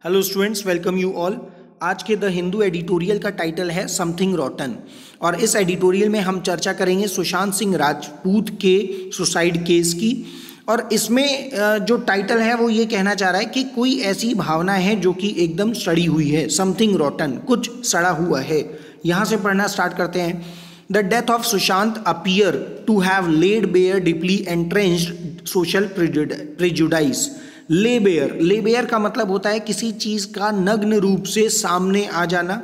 Hello students, welcome you all. आज के the Hindu editorial का टाइटल है समथिंग रॉटन और इस एडिटोरियल में हम चर्चा करेंगे सुशांत सिंह राजपूत के सुसाइड केस की। और इसमें जो टाइटल है वो ये कहना चाह रहा है कि कोई ऐसी भावना है जो कि एकदम सड़ी हुई है, समथिंग रॉटन, कुछ सड़ा हुआ है। यहाँ से पढ़ना स्टार्ट करते हैं। The death of Sushant appear to have laid bare deeply entrenched social prejudice. Lay bare का मतलब होता है किसी चीज़ का नग्न रूप से सामने आ जाना।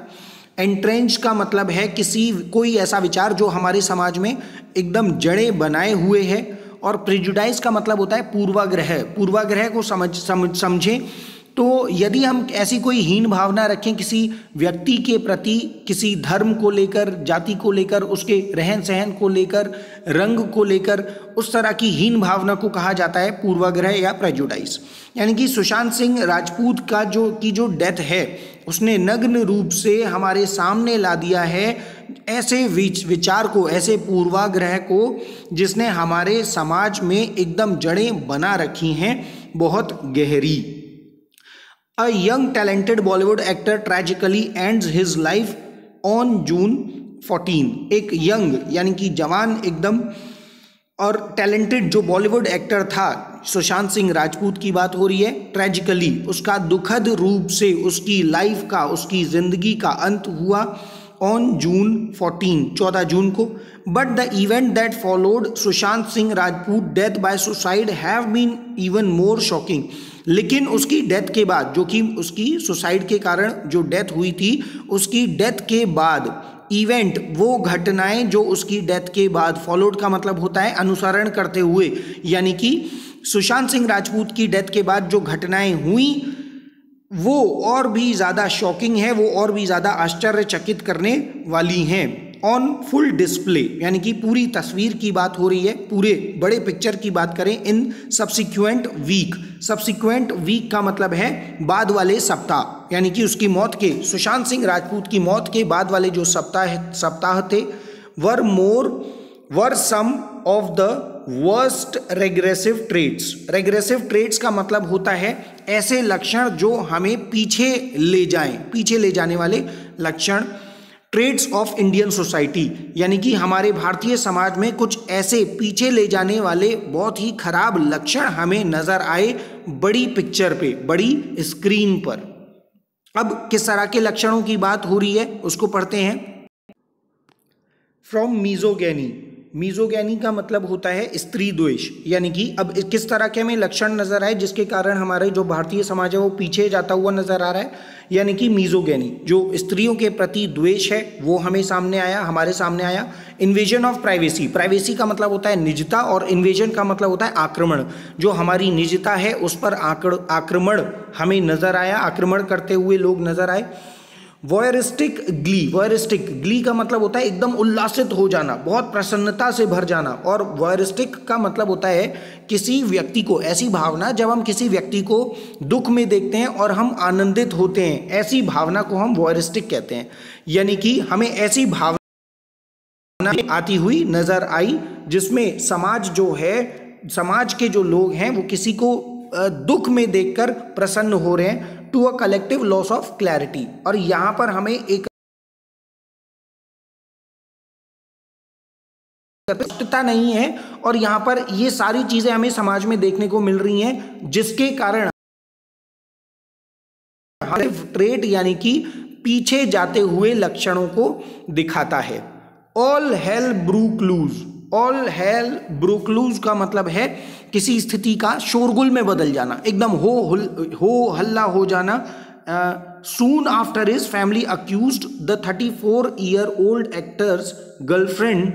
एंट्रेंच का मतलब है कोई ऐसा विचार जो हमारे समाज में एकदम जड़ें बनाए हुए है। और प्रेजुडाइज का मतलब होता है पूर्वाग्रह को समझें। तो यदि हम ऐसी कोई हीन भावना रखें किसी व्यक्ति के प्रति, किसी धर्म को लेकर, जाति को लेकर, उसके रहन सहन को लेकर, रंग को लेकर, उस तरह की हीन भावना को कहा जाता है पूर्वाग्रह या प्रेजुडाइज। यानी कि सुशांत सिंह राजपूत का जो डेथ है उसने नग्न रूप से हमारे सामने ला दिया है ऐसे विचार को, ऐसे पूर्वाग्रह को जिसने हमारे समाज में एकदम जड़ें बना रखी हैं बहुत गहरी। A young talented Bollywood actor tragically ends his life on June 14। एक यंग यानी कि जवान एकदम और टैलेंटेड जो बॉलीवुड एक्टर था सुशांत सिंह राजपूत की बात हो रही है। ट्रेजिकली उसका दुखद रूप से उसकी लाइफ का, उसकी जिंदगी का अंत हुआ ऑन जून 14 जून को। But the event that followed Sushant Singh Rajput death by suicide have been even more shocking. लेकिन उसकी डेथ के बाद, जो कि उसकी सुसाइड के कारण जो डेथ हुई थी, उसकी डेथ के बाद इवेंट, वो घटनाएं जो उसकी डेथ के बाद, फॉलोड का मतलब होता है अनुसरण करते हुए, यानी कि सुशांत सिंह राजपूत की डेथ के बाद जो घटनाएं हुई वो और भी ज़्यादा शॉकिंग है, वो और भी ज़्यादा आश्चर्यचकित करने वाली हैं। ऑन फुल डिस्प्ले यानी कि पूरी तस्वीर की बात हो रही है, पूरे बड़े पिक्चर की बात करें। इन सब्सिक्वेंट वीक का मतलब है बाद वाले सप्ताह, यानी कि उसकी मौत के, सुशांत सिंह राजपूत की मौत के बाद वाले जो सप्ताह थे were some of the worst regressive traits का मतलब होता है ऐसे लक्षण जो हमें पीछे ले जाने वाले लक्षण। ट्रेट्स ऑफ इंडियन सोसाइटी यानी कि हमारे भारतीय समाज में कुछ ऐसे पीछे ले जाने वाले बहुत ही खराब लक्षण हमें नजर आए बड़ी पिक्चर पे, बड़ी स्क्रीन पर। अब किस तरह के लक्षणों की बात हो रही है उसको पढ़ते हैं। फ्रॉम मीजोगैनी का मतलब होता है स्त्री द्वेष, यानी कि अब किस तरह के हमें लक्षण नजर आए जिसके कारण हमारे जो भारतीय समाज है वो पीछे जाता हुआ नजर आ रहा है। यानी कि मीजोगैनी, जो स्त्रियों के प्रति द्वेष है, वो हमारे सामने आया। इन्वेजन ऑफ प्राइवेसी का मतलब होता है निजता, और इन्वेजन का मतलब होता है आक्रमण। जो हमारी निजता है उस पर आक्रमण हमें नजर आया, आक्रमण करते हुए लोग नजर आए। वॉयरिस्टिक ग्ली का मतलब होता है एकदम उल्लासित हो जाना, बहुत प्रसन्नता से भर जाना। और वॉयरिस्टिक का मतलब होता है किसी व्यक्ति को, ऐसी भावना जब हम किसी व्यक्ति को दुख में देखते हैं और हम आनंदित होते हैं, ऐसी भावना को हम वॉयरिस्टिक कहते हैं। यानी कि हमें ऐसी भावना आती हुई नजर आई जिसमें समाज के जो लोग हैं वो किसी को दुख में देखकर प्रसन्न हो रहे हैं। To a collective loss of clarity, और यहां पर हमें एक स्पष्टता नहीं है, और यहां पर ये सारी चीजें हमें समाज में देखने को मिल रही हैं जिसके कारण ट्रेट यानी कि पीछे जाते हुए लक्षणों को दिखाता है। ऑल हेल ब्रूक लूज का मतलब है किसी स्थिति का शोरगुल में बदल जाना, एकदम हो हल्ला हो जाना। Soon after his family accused the 34-year-old actor's girlfriend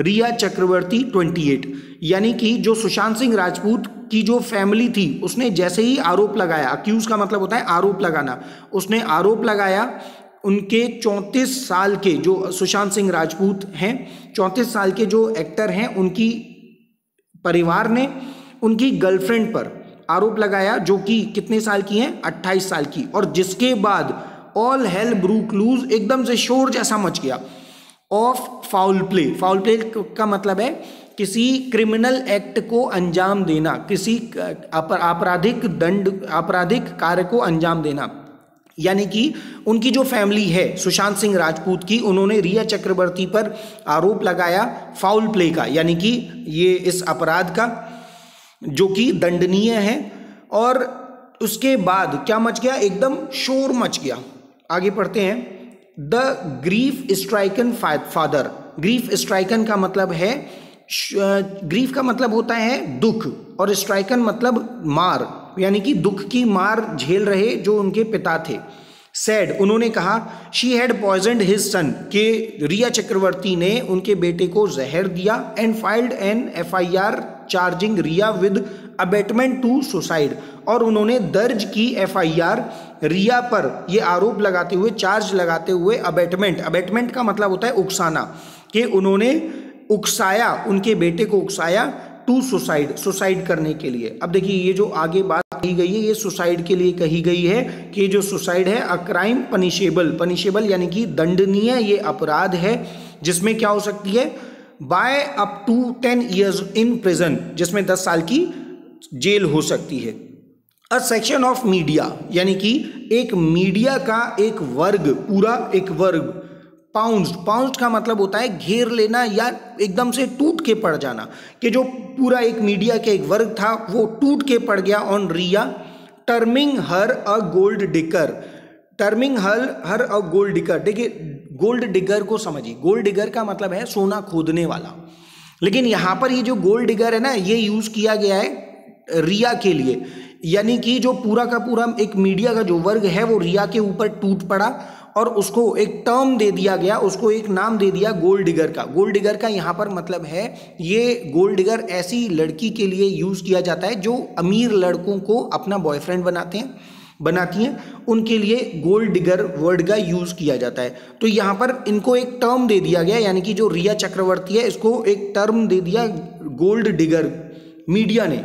Rhea Chakraborty 28। यानी कि जो सुशांत सिंह राजपूत की जो फैमिली थी उसने जैसे ही आरोप लगाया, अक्यूज का मतलब होता है आरोप लगाना, उसने आरोप लगाया उनके 34 साल के जो सुशांत सिंह राजपूत हैं, 34 साल के जो एक्टर हैं, उनकी परिवार ने उनकी गर्लफ्रेंड पर आरोप लगाया जो कि कितने साल की हैं, 28 साल की। और जिसके बाद ऑल हेल ब्रूक लूज, एकदम से शोर जैसा मच गया। ऑफ फाउल प्ले का मतलब है किसी क्रिमिनल एक्ट को अंजाम देना, किसी आपराधिक कार्य को अंजाम देना। यानी कि उनकी जो फैमिली है सुशांत सिंह राजपूत की, उन्होंने रिया चक्रवर्ती पर आरोप लगाया फाउल प्ले का, यानी कि ये इस अपराध का जो कि दंडनीय है। और उसके बाद क्या मच गया, एकदम शोर मच गया। आगे पढ़ते हैं। The grief stricken father, grief stricken का मतलब है, ग्रीफ का मतलब होता है दुख, और स्ट्राइकन मतलब मार, यानी कि दुख की मार झेल रहे जो उनके पिता थे। सैड, उन्होंने कहा, she had poisoned his son, के रिया चक्रवर्ती ने उनके बेटे को जहर दिया। And filed an FIR charging Rhea with abetment to suicide, और उन्होंने दर्ज की FIR रिया पर यह आरोप लगाते हुए, चार्ज लगाते हुए, अबेटमेंट का मतलब होता है उकसाना, कि उन्होंने उकसाया, उनके बेटे को उकसाया टू सुसाइड करने के लिए। अब देखिए ये जो आगे बात कही गई है ये सुसाइड के लिए कही गई है कि जो सुसाइड है अ क्राइम पनिशेबल यानी कि दंडनीय ये अपराध है, जिसमें क्या हो सकती है, by up to 10 years in prison, जिसमें 10 साल की जेल हो सकती है। अ सेक्शन ऑफ मीडिया, यानी कि एक मीडिया का एक वर्ग, पूरा एक वर्ग। पाउंस्ड का मतलब होता है घेर लेना या एकदम से टूट के पड़ जाना, कि जो पूरा एक मीडिया के एक वर्ग था वो टूट के पड़ गया on Rhea, terming her a gold digger, देखिए गोल्ड डिगर को समझिए, गोल्ड डिगर का मतलब है सोना खोदने वाला, लेकिन यहां पर ये जो गोल्ड डिगर है ना, ये यूज किया गया है रिया के लिए, यानी कि जो पूरा का पूरा एक मीडिया का जो वर्ग है वो रिया के ऊपर टूट पड़ा और उसको एक टर्म दे दिया गया, उसको एक नाम दे दिया गोल्ड डिगर का। गोल्ड डिगर का यहाँ पर मतलब है, ये गोल्ड डिगर ऐसी लड़की के लिए यूज़ किया जाता है जो अमीर लड़कों को अपना बॉयफ्रेंड बनाती हैं, उनके लिए गोल्ड डिगर वर्ड का यूज़ किया जाता है। तो यहाँ पर इनको एक टर्म दे दिया गया, यानी कि जो रिया चक्रवर्ती है इसको एक टर्म दे दिया गोल्ड डिगर मीडिया ने।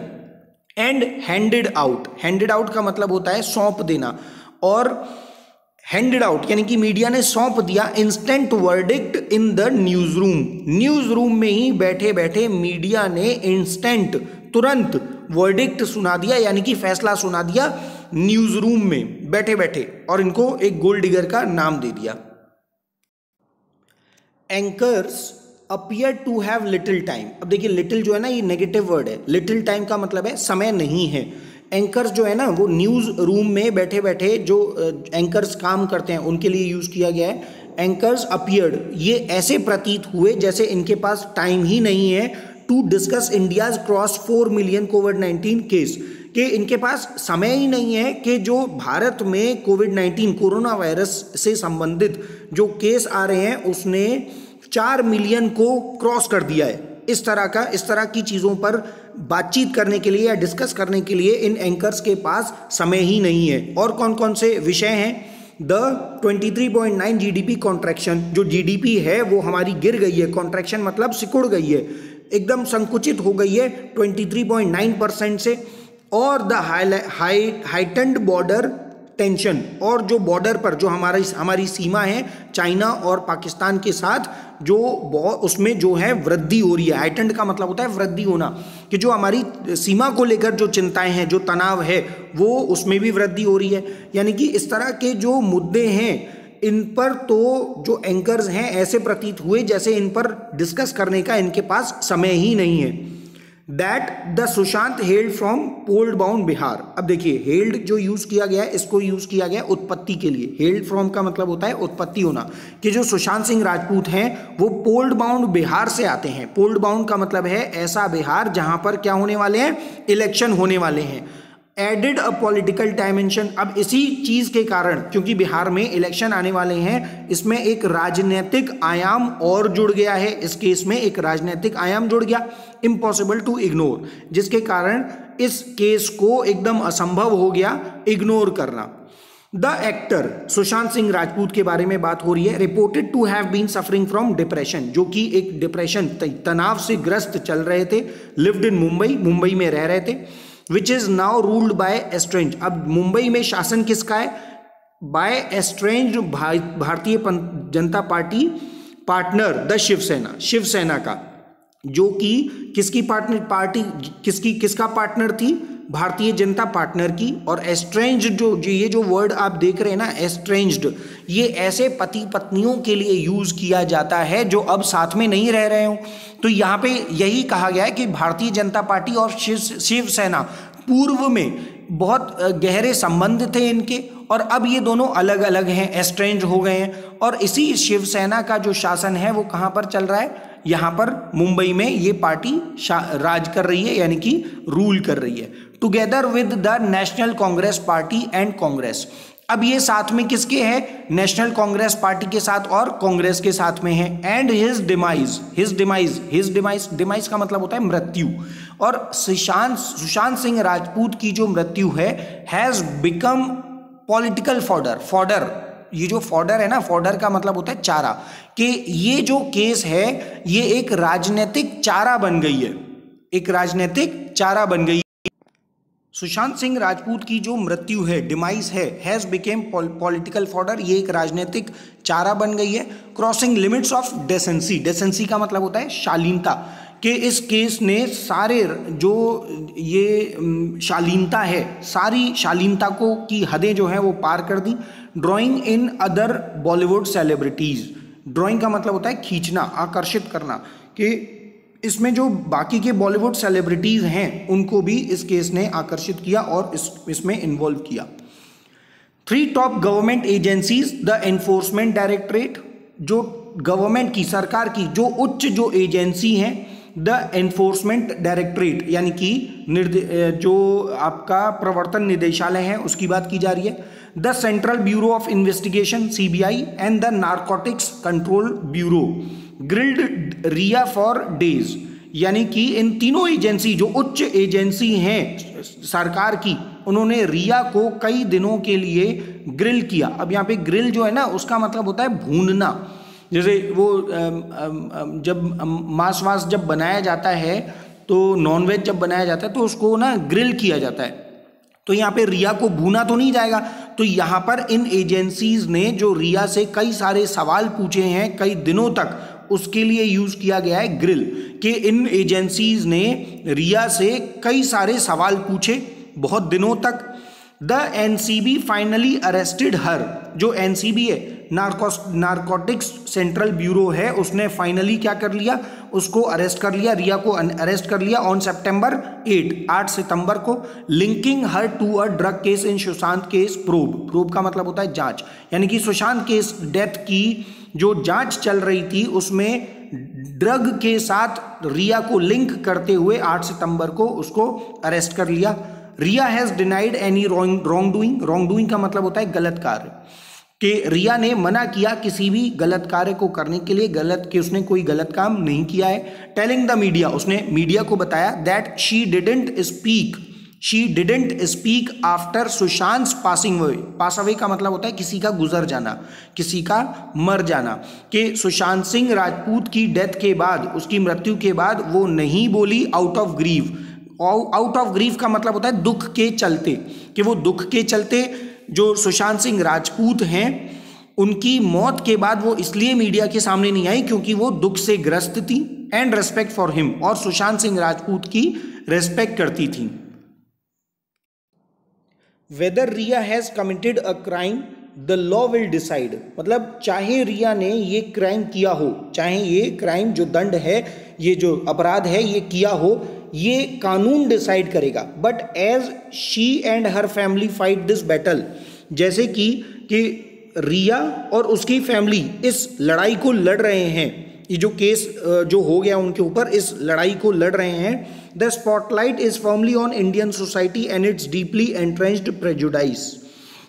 एंड हैंडेड आउट का मतलब होता है सौंप देना, और हैंडेड आउट यानी कि मीडिया ने सौंप दिया instant verdict in the news room में ही बैठे बैठे मीडिया ने इंस्टेंट तुरंत वर्डिक्ट सुना दिया, यानी कि फैसला सुना दिया न्यूज रूम में बैठे बैठे, और इनको एक गोल्ड डिगर का नाम दे दिया। Anchors appear to have little time. अब देखिए लिटिल जो है ना ये नेगेटिव वर्ड है, लिटिल टाइम का मतलब है समय नहीं है। एंकर्स जो है ना वो न्यूज़ रूम में बैठे बैठे जो एंकर्स काम करते हैं उनके लिए यूज़ किया गया है। एंकर्स अपीयर्ड, ये ऐसे प्रतीत हुए जैसे इनके पास टाइम ही नहीं है to discuss India's cross 4 million कोविड-19 केस, कि इनके पास समय ही नहीं है कि जो भारत में कोविड-19 कोरोना वायरस से संबंधित जो केस आ रहे हैं उसने 4 मिलियन को क्रॉस कर दिया है। इस तरह की चीज़ों पर बातचीत करने के लिए या डिस्कस करने के लिए इन एंकर्स के पास समय ही नहीं है। और कौन कौन से विषय हैं, द 23.9 GDP कॉन्ट्रैक्शन, जो GDP है वो हमारी गिर गई है, कॉन्ट्रैक्शन मतलब सिकुड़ गई है, एकदम संकुचित हो गई है 23.9% से। और द हाइटेंड बॉर्डर टेंशन, और जो बॉर्डर पर जो हमारी सीमा है चाइना और पाकिस्तान के साथ, जो उसमें जो है वृद्धि हो रही है। हाइटेंड का मतलब होता है वृद्धि होना, कि जो हमारी सीमा को लेकर जो चिंताएं हैं, जो तनाव है, वो उसमें भी वृद्धि हो रही है। यानी कि इस तरह के जो मुद्दे हैं इन पर तो जो एंकर्स हैं ऐसे प्रतीत हुए जैसे इन पर डिस्कस करने का इनके पास समय ही नहीं है। That the Sushant held from polled bound Bihar. अब देखिए हेल्ड जो यूज किया गया है इसको यूज किया गया उत्पत्ति के लिए। हेल्ड फ्रॉम का मतलब होता है उत्पत्ति होना, कि जो सुशांत सिंह राजपूत हैं वो पोल्ड बाउंड बिहार से आते हैं। पोल्ड बाउंड का मतलब है ऐसा बिहार जहां पर क्या होने वाले हैं, इलेक्शन होने वाले हैं। एडेड अ पॉलिटिकल डायमेंशन, अब इसी चीज के कारण, क्योंकि बिहार में इलेक्शन आने वाले हैं, इसमें एक राजनीतिक आयाम और जुड़ गया है, इस केस में एक राजनीतिक आयाम जुड़ गया, इम्पॉसिबल टू इग्नोर, जिसके कारण इस केस को एकदम असंभव हो गया इग्नोर करना। द एक्टर सुशांत सिंह राजपूत के बारे में बात हो रही है। Reported to have been suffering from depression, जो कि एक डिप्रेशन तनाव से ग्रस्त चल रहे थे। लिव्ड इन मुंबई में रह रहे थे। Which is now ruled by estrange, अब मुंबई में शासन किसका है, bye estrange Bharatiya Janata party partner the Shiv Sena का, जो कि किसकी पार्टनर पार्टी किसका पार्टनर थी, भारतीय जनता पार्टनर की। और एस्ट्रेंज्ड जो ये जो वर्ड आप देख रहे हैं ना, एस्ट्रेंज्ड, ये ऐसे पति पत्नियों के लिए यूज किया जाता है जो अब साथ में नहीं रह रहे हो। तो यहाँ पे यही कहा गया है कि भारतीय जनता पार्टी और शिवसेना पूर्व में बहुत गहरे संबंध थे इनके, और अब ये दोनों अलग अलग हैं, एस्ट्रेंज हो गए हैं। और इसी शिवसेना का जो शासन है वो कहाँ पर चल रहा है, यहाँ पर मुंबई में ये पार्टी राज कर रही है, यानी कि रूल कर रही है, together with the national Congress party and Congress. अब ये साथ में किसके है, नेशनल कांग्रेस पार्टी के साथ और कांग्रेस के साथ में है। एंड हिज डिमाइज का मतलब होता है मृत्यु। और सुशांत सिंह राजपूत की जो मृत्यु है, हैज बिकम पॉलिटिकल फॉडर, ये जो फॉडर है ना, फॉडर का मतलब होता है चारा, कि ये जो केस है ये एक राजनीतिक चारा बन गई है, एक राजनीतिक चारा बन गई। सुशांत सिंह राजपूत की जो मृत्यु है, डिमाइस है, हैज बिकेम पॉलिटिकल फॉडर, ये एक राजनीतिक चारा बन गई है। क्रॉसिंग लिमिट्स ऑफ डेसेंसी, डेसेंसी का मतलब होता है शालीनता, कि इस केस ने सारे जो ये शालीनता है, सारी शालीनता को की हदें जो है वो पार कर दी। Drawing in other Bollywood celebrities, drawing का मतलब होता है खींचना, आकर्षित करना, कि इसमें जो बाकी के बॉलीवुड सेलिब्रिटीज हैं उनको भी इस केस ने आकर्षित किया और इसमें इन्वॉल्व किया। 3 top government agencies, the enforcement directorate, जो गवर्नमेंट की, सरकार की जो उच्च जो एजेंसी हैं, द एनफोर्समेंट डायरेक्टरेट यानी कि जो आपका प्रवर्तन निदेशालय है उसकी बात की जा रही है। The Central Bureau of Investigation CBI and the Narcotics Control Bureau grilled Rhea for days, यानी कि इन तीनों एजेंसी, जो उच्च एजेंसी हैं सरकार की, उन्होंने रिया को कई दिनों के लिए ग्रिल किया। अब यहाँ पे ग्रिल जो है ना, उसका मतलब होता है भूनना। जैसे वो जब मांस जब बनाया जाता है, तो नॉनवेज जब बनाया जाता है तो उसको ना ग्रिल किया जाता है। तो यहाँ पे रिया को भूना तो नहीं जाएगा, तो यहाँ पर इन एजेंसीज ने जो रिया से कई सारे सवाल पूछे हैं कई दिनों तक, उसके लिए यूज किया गया है ग्रिल, कि इन एजेंसीज ने रिया से कई सारे सवाल पूछे बहुत दिनों तक। द एनसीबी फाइनली अरेस्टेड हर, जो एनसीबी है, नारकोटिक्स सेंट्रल ब्यूरो है, उसने फाइनली क्या कर लिया, उसको अरेस्ट कर लिया, रिया को अरेस्ट कर लिया ऑन सितंबर 8 सितंबर को। Linking her to a drug case in Sushant case probe का मतलब होता है जांच, यानी कि सुशांत केस डेथ की जो जांच चल रही थी उसमें ड्रग के साथ रिया को लिंक करते हुए 8 सितंबर को उसको अरेस्ट कर लिया। Rhea has denied any wrongdoing का मतलब होता है गलत कार्य, कि रिया ने मना किया किसी भी गलत कार्य को करने के लिए, कि उसने कोई गलत काम नहीं किया है। टेलिंग द मीडिया, उसने मीडिया को बताया that she didn't speak after Sushant pass away का मतलब होता है किसी का गुजर जाना, किसी का मर जाना, कि सुशांत सिंह राजपूत की डेथ के बाद, उसकी मृत्यु के बाद वो नहीं बोली आउट ऑफ ग्रीव का मतलब होता है दुख के चलते, कि वो दुख के चलते जो सुशांत सिंह राजपूत हैं उनकी मौत के बाद वो इसलिए मीडिया के सामने नहीं आई क्योंकि वो दुख से ग्रस्त थी। एंड रेस्पेक्ट फॉर हिम, और सुशांत सिंह राजपूत की रेस्पेक्ट करती थी। Whether Rhea has committed a crime the law will decide, मतलब चाहे रिया ने ये क्राइम किया हो, चाहे ये क्राइम जो दंड है, ये जो अपराध है ये किया हो, ये कानून डिसाइड करेगा। But as she and her family fight this battle, जैसे कि रिया और उसकी फैमिली इस लड़ाई को लड़ रहे हैं, ये जो केस जो हो गया उनके ऊपर, इस लड़ाई को लड़ रहे हैं। The spotlight is firmly on Indian society and it's deeply entrenched prejudice,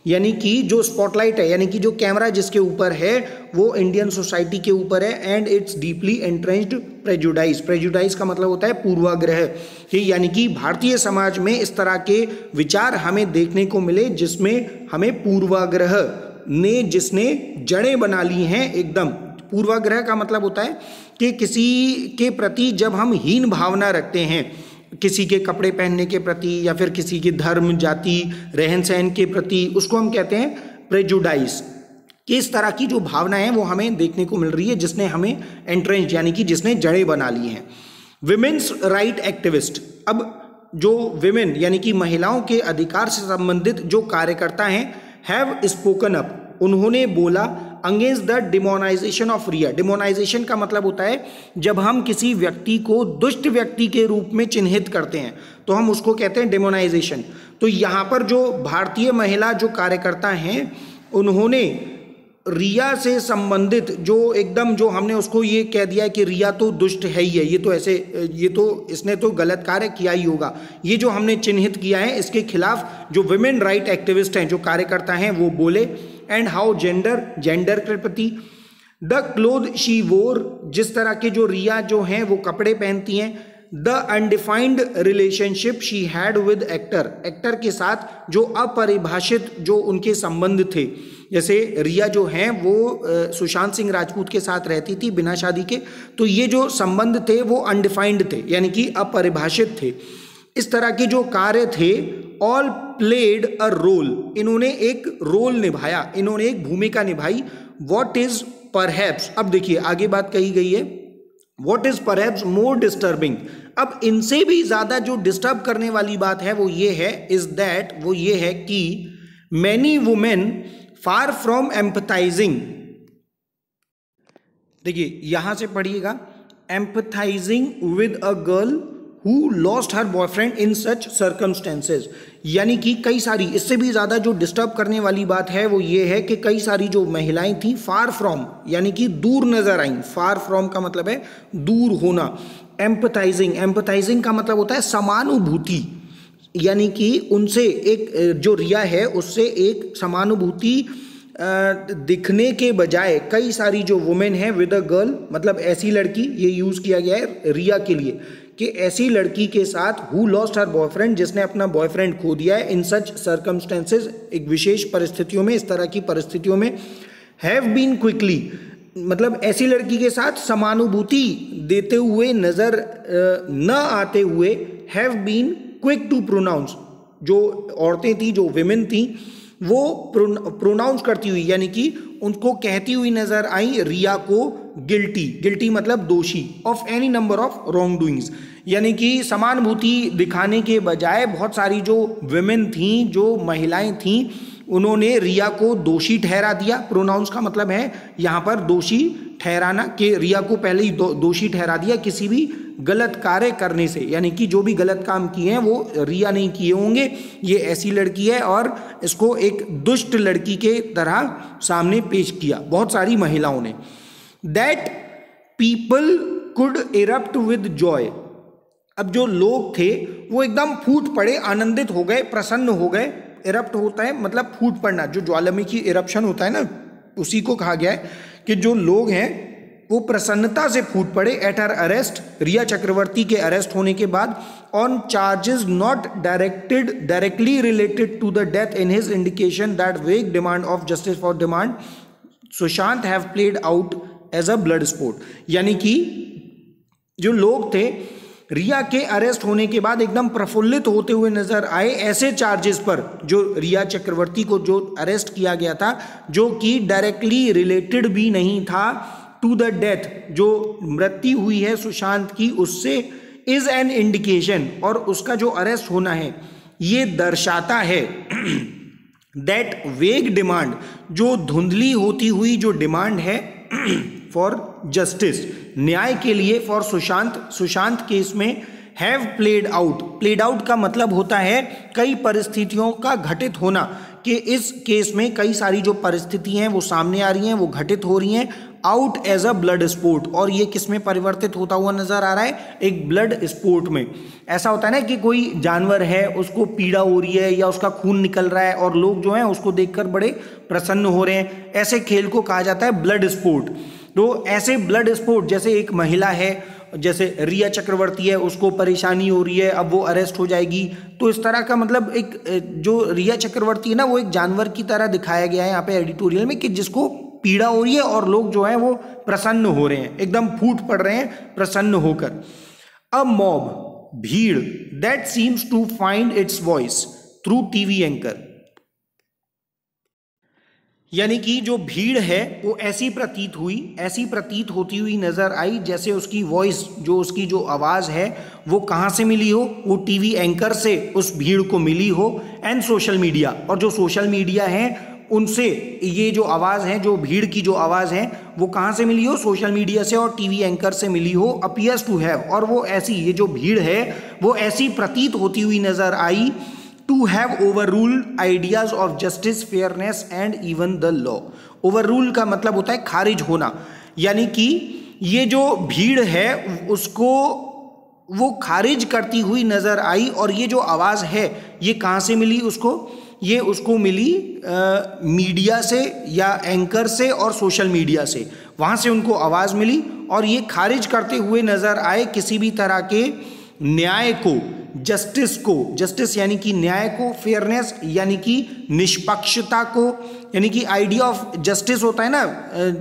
यानी कि जो स्पॉटलाइट है, यानी कि जो कैमरा जिसके ऊपर है वो इंडियन सोसाइटी के ऊपर है। And it's deeply entrenched prejudice का मतलब होता है पूर्वाग्रह, यानी कि भारतीय समाज में इस तरह के विचार हमें देखने को मिले जिसमें हमें पूर्वाग्रह ने जिसने जड़ें बना ली हैं एकदम। पूर्वाग्रह का मतलब होता है कि किसी के प्रति जब हम हीन भावना रखते हैं, किसी के कपड़े पहनने के प्रति या फिर किसी के धर्म, जाति, रहन सहन के प्रति, उसको हम कहते हैं प्रेजुडाइज। कि इस तरह की जो भावना है वो हमें देखने को मिल रही है जिसने हमें एंट्रेंच यानी कि जिसने जड़ें बना ली हैं। विमेन्स राइट एक्टिविस्ट, अब जो विमेन यानी कि महिलाओं के अधिकार से संबंधित जो कार्यकर्ता हैं हैव स्पोकन अप, उन्होंने बोला अगेंस्ट द डिमोनाइजेशन ऑफ रिया। डिमोनाइजेशन का मतलब होता है जब हम किसी व्यक्ति को दुष्ट व्यक्ति के रूप में चिन्हित करते हैं तो हम उसको कहते हैं डिमोनाइजेशन। तो यहाँ पर जो भारतीय महिला जो कार्यकर्ता हैं उन्होंने रिया से संबंधित जो एकदम जो हमने उसको ये कह दिया है कि रिया तो दुष्ट है ही है, ये तो इसने तो गलत कार्य किया ही होगा, ये जो हमने चिन्हित किया है इसके खिलाफ जो विमेन राइट एक्टिविस्ट हैं जो कार्यकर्ता हैं वो बोले। एंड हाउ जेंडर के प्रति द क्लोथ शी वोर, जिस तरह के जो रिया जो हैं वो कपड़े पहनती हैं। The undefined relationship she had with actor के साथ जो अपरिभाषित जो उनके संबंध थे, जैसे रिया जो हैं वो सुशांत सिंह राजपूत के साथ रहती थी बिना शादी के, तो ये जो संबंध थे वो अनडिफाइंड थे यानी कि अपरिभाषित थे। इस तरह के जो कार्य थे ऑल प्लेड अ रोल, इन्होंने एक रोल निभाया, इन्होंने एक भूमिका निभाई। व्हाट इज परहैप्स, अब देखिए आगे बात कही गई है, what is perhaps more disturbing, अब इनसे भी ज्यादा जो डिस्टर्ब करने वाली बात है वो ये है, इज दैट वो ये है कि many women far from empathising, देखिए यहां से पढ़िएगा, empathising with a girl who lost her boyfriend in such circumstances, यानी कि कई सारी, इससे भी ज़्यादा जो डिस्टर्ब करने वाली बात है वो ये है कि कई सारी जो महिलाएं थी फार फ्रॉम यानी कि दूर नजर आईं, फार फ्रॉम का मतलब है दूर होना। एम्पथाइजिंग का मतलब होता है समानुभूति, यानी कि उनसे एक जो रिया है उससे एक समानुभूति दिखने के बजाय कई सारी जो वुमेन है विद अ गर्ल, मतलब ऐसी लड़की, ये यूज़ किया गया है रिया के लिए कि ऐसी लड़की के साथ हु लॉस्ट हर बॉयफ्रेंड, जिसने अपना बॉयफ्रेंड खो दिया है, इन सच सर्कमस्टेंसेज, एक विशेष परिस्थितियों में, इस तरह की परिस्थितियों में, हैव बीन क्विकली, मतलब ऐसी लड़की के साथ समानुभूति देते हुए नजर न आते हुए, have been quick to pronounce, जो औरतें थी जो विमेन थी वो प्रोनाउंस करती हुई यानी कि उनको कहती हुई नजर आई रिया को गिल्टी मतलब दोषी of any number of wrong doings, यानी कि समानुभूति दिखाने के बजाय बहुत सारी जो विमेन थी जो महिलाएं थी उन्होंने रिया को दोषी ठहरा दिया। प्रोनाउंस का मतलब है यहाँ पर दोषी ठहराना, कि रिया को पहले ही दोषी ठहरा दिया किसी भी गलत कार्य करने से, यानी कि जो भी गलत काम किए हैं वो रिया नहीं किए होंगे, ये ऐसी लड़की है, और इसको एक दुष्ट लड़की के तरह सामने पेश किया बहुत सारी महिलाओं ने। That people could erupt with Joy, अब जो लोग थे वो एकदम फूट पड़े, आनंदित हो गए, प्रसन्न हो गए। इरप्ट होता है मतलब फूट पड़ना, जो ज्वालामुखी इरप्शन होता है ना, उसी को कहा गया है कि जो लोग हैं वो प्रसन्नता से फूट पड़े एट हर अरेस्ट, रिया चक्रवर्ती के अरेस्ट होने के बाद, on charges not directly related to the death in his indication that vague demand of justice for demand Sushant have played out as a blood sport, यानी कि जो लोग थे रिया के अरेस्ट होने के बाद एकदम प्रफुल्लित होते हुए नजर आए ऐसे चार्जेस पर जो रिया चक्रवर्ती को जो अरेस्ट किया गया था, जो कि डायरेक्टली रिलेटेड भी नहीं था टू द डेथ, जो मृत्यु हुई है सुशांत की उससे, इज एन इंडिकेशन, और उसका जो अरेस्ट होना है ये दर्शाता है दैट वेग डिमांड, जो धुंधली होती हुई जो डिमांड है फॉर जस्टिस, न्याय के लिए, फॉर सुशांत केस में, हैव प्लेड आउट का मतलब होता है कई परिस्थितियों का घटित होना, कि इस केस में कई सारी जो परिस्थिति हैं वो सामने आ रही हैं, वो घटित हो रही हैं, out as a blood sport, और ये किस में परिवर्तित होता हुआ नजर आ रहा है, एक ब्लड स्पोर्ट में। ऐसा होता है ना कि कोई जानवर है उसको पीड़ा हो रही है या उसका खून निकल रहा है और लोग जो हैं उसको देखकर बड़े प्रसन्न हो रहे हैं, ऐसे खेल को कहा जाता है ब्लड स्पोर्ट। तो ऐसे ब्लड स्पोर्ट, जैसे एक महिला है, जैसे रिया चक्रवर्ती है, उसको परेशानी हो रही है, अब वो अरेस्ट हो जाएगी, तो इस तरह का मतलब एक जो रिया चक्रवर्ती है ना वो एक जानवर की तरह दिखाया गया है यहाँ पे एडिटोरियल में, कि जिसको पीड़ा हो रही है और लोग जो है वो प्रसन्न हो रहे हैं, एकदम फूट पड़ रहे हैं प्रसन्न होकर। अ मॉब, भीड़, that seems to find its voice through TV anchor, यानी कि जो भीड़ है वो ऐसी प्रतीत होती हुई नजर आई जैसे उसकी वॉइस, जो उसकी जो आवाज़ है वो कहाँ से मिली हो, वो टीवी एंकर से उस भीड़ को मिली हो, एंड सोशल मीडिया, और जो सोशल मीडिया है उनसे ये जो आवाज़ है, जो भीड़ की जो आवाज़ है वो कहाँ से मिली हो, सोशल मीडिया से और टीवी एंकर से मिली हो, अपीयर्स टू हैव, और वो ऐसी, ये जो भीड़ है वो ऐसी प्रतीत होती हुई नजर आई to have overruled ideas of justice, fairness and even the law. Overrule का मतलब होता है खारिज होना, यानी कि ये जो भीड़ है उसको वो खारिज करती हुई नजर आई, और ये जो आवाज़ है ये कहाँ से मिली उसको, ये उसको मिली मीडिया से या एंकर से और सोशल मीडिया से, वहाँ से उनको आवाज़ मिली और ये खारिज करते हुए नज़र आए किसी भी तरह के न्याय को, जस्टिस को, जस्टिस यानी कि न्याय को, फेयरनेस यानी कि निष्पक्षता को, यानी कि आइडिया ऑफ जस्टिस होता है ना,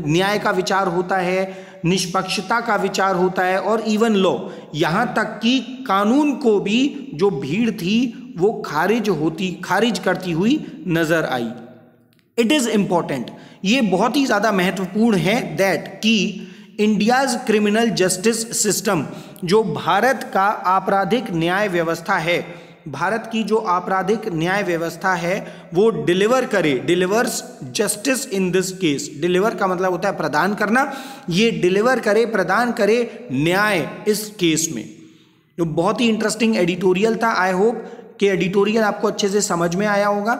न्याय का विचार होता है, निष्पक्षता का विचार होता है, और इवन लॉ, यहाँ तक कि कानून को भी जो भीड़ थी वो खारिज करती हुई नजर आई। इट इज इंपॉर्टेंट, ये बहुत ही ज़्यादा महत्वपूर्ण है दैट कि इंडियाज क्रिमिनल जस्टिस सिस्टम, जो भारत का आपराधिक न्याय व्यवस्था है, भारत की जो आपराधिक न्याय व्यवस्था है वो delivers justice in this case. Deliver का मतलब होता है प्रदान करना, ये प्रदान करे न्याय इस केस में। तो बहुत ही इंटरेस्टिंग एडिटोरियल था। आई होप कि एडिटोरियल आपको अच्छे से समझ में आया होगा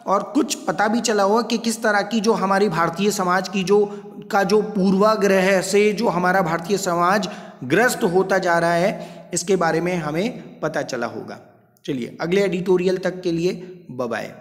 और कुछ पता भी चला होगा कि किस तरह की जो हमारी भारतीय समाज की जो पूर्वाग्रह से जो हमारा भारतीय समाज ग्रस्त होता जा रहा है, इसके बारे में हमें पता चला होगा। चलिए अगले एडिटोरियल तक के लिए बाय बाय।